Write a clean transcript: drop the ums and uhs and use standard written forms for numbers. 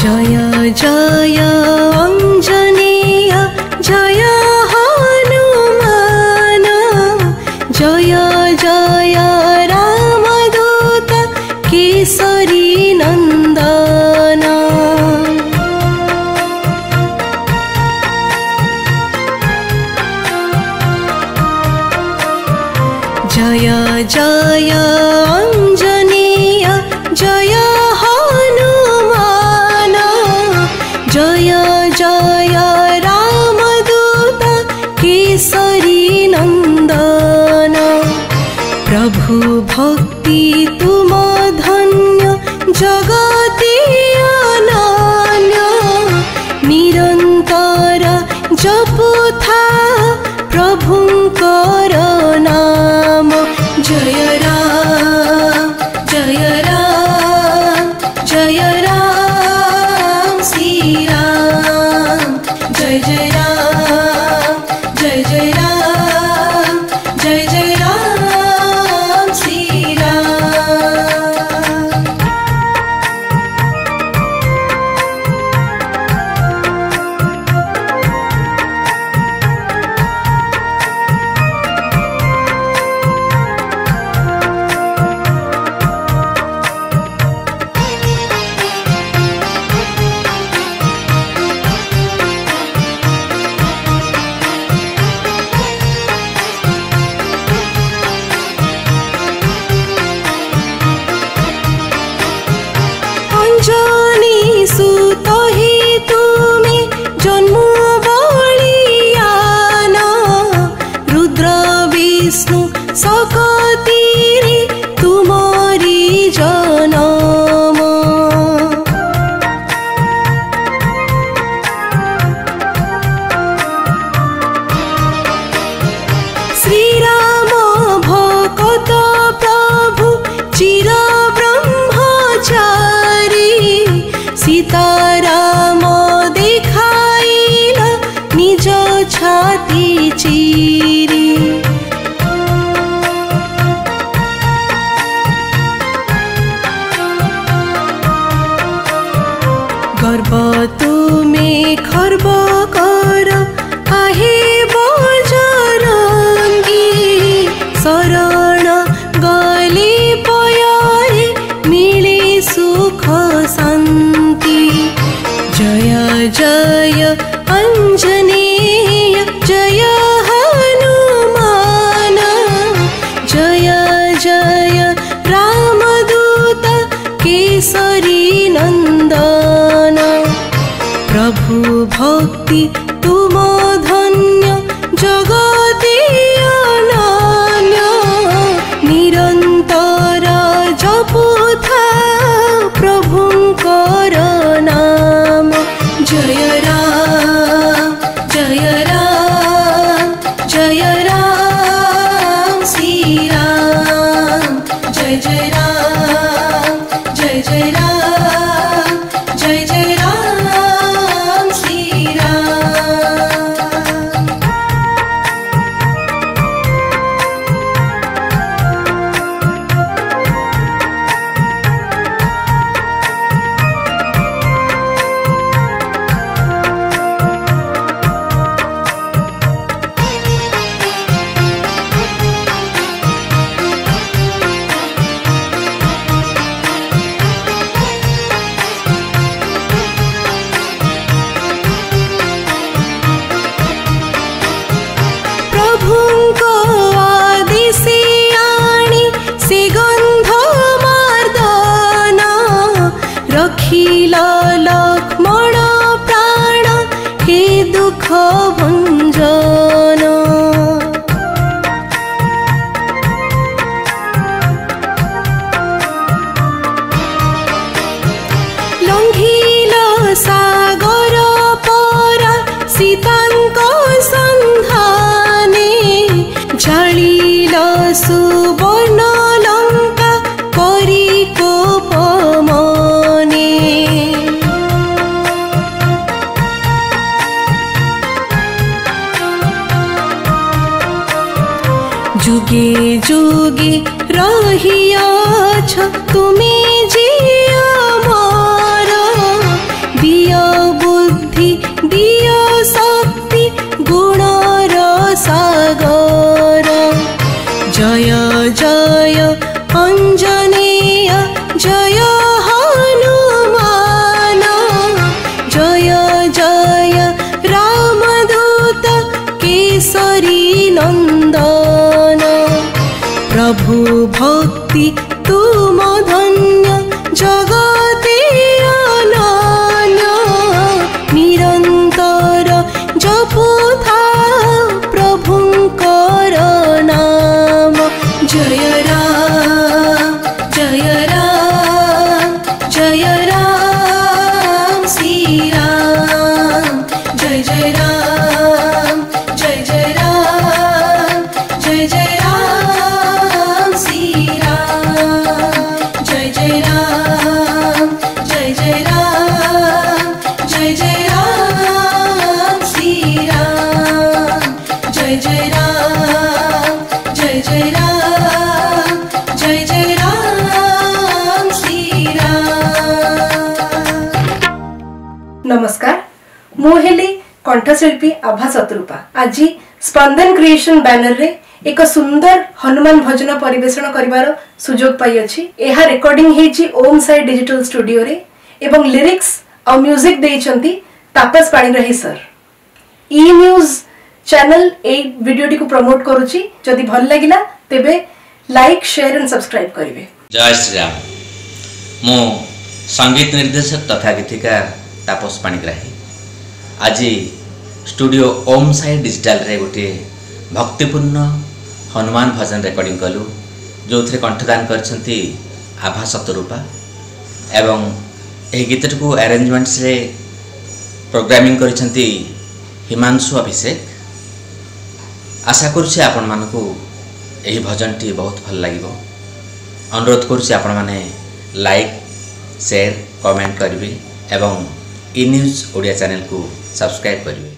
जय जय अंजनेय जय हनुमान जय जय रामदूत केसरी नंदन जय जय अंजनेय जय हनुमान जय जय रामदूत केसरी नंदन प्रभु भक्ति तुम धन्य जगति अनन्य निरंतर जपुथा प्रभुंकर नाम जय राम जय राम जय राम श्री राम जय जय राम जय जय राम जय जय राम श्री राम। अंजनी सुत ही तुमे जन्म बलियान रुद्र विष्णु सकतीरे तुमरी जनम श्री राम भक्त प्रभु चिर सीताराम देखाइल निज छाती चिरी गर्व तुमे खर्व कर आहे बजरंगी शरण गले पयारे मिले सुख शांति जय जय अंजनेय जय हनुमान जय जय रामदूत केसरी नंदन प्रभु भक्ति तुम धन्य जगति अनन्य निरंतर जपुथा प्रभुंकर नाम जय राम जय राम जय राम श्री राम जय जय राम जय जय राम जय जय राम श्री राम। रखिल लक्ष्मण प्राण हे दुख भंजन लंघिल सागर परा सीतांक संधाने जालिल सुवर्ण लंका करी कोप जुगे जुगे रहियाछ तुमे जे अमर मुहेली कंठशिल्पी आभा शतरूपा आज स्पंदन क्रिएशन बैनर रे एक सुंदर हनुमान भजन परिवेषण करिवार सुजोग पाई अछि। एहा रिकॉर्डिंग हेछि ओम साई डिजिटल स्टूडियो रे एवं लिरिक्स और म्यूजिक देइछंती तापस पाणिग्राही सर। ई न्यूज चैनल ए वीडियोटी को प्रमोट करूची। जदि भल लागिला तेबे लाइक शेयर एंड सब्सक्राइब करिवे। जय श्री राम। मो संगीत निर्देशक तथा गीतिकार तापस पाणिग्राही आज स्टूडियो ओम साई डिजिटल रे गोटे भक्तिपूर्ण हनुमान भजन रिकॉर्डिंग कलु जो थे कंठदान करछंती आभा शतरूपा एवं यह गीत को अरेंजमेंट्स रे प्रोग्रामिंग करछंती हिमांशु अभिषेक। आशा करुछि आपण मानकू यही भजन टी बहुत भल लागिबो। अनुरोध करुछि आपण माने लाइक शेयर कमेंट करिवे एवं ई न्यूज ओडिया चैनल को सब्सक्राइब करिवे।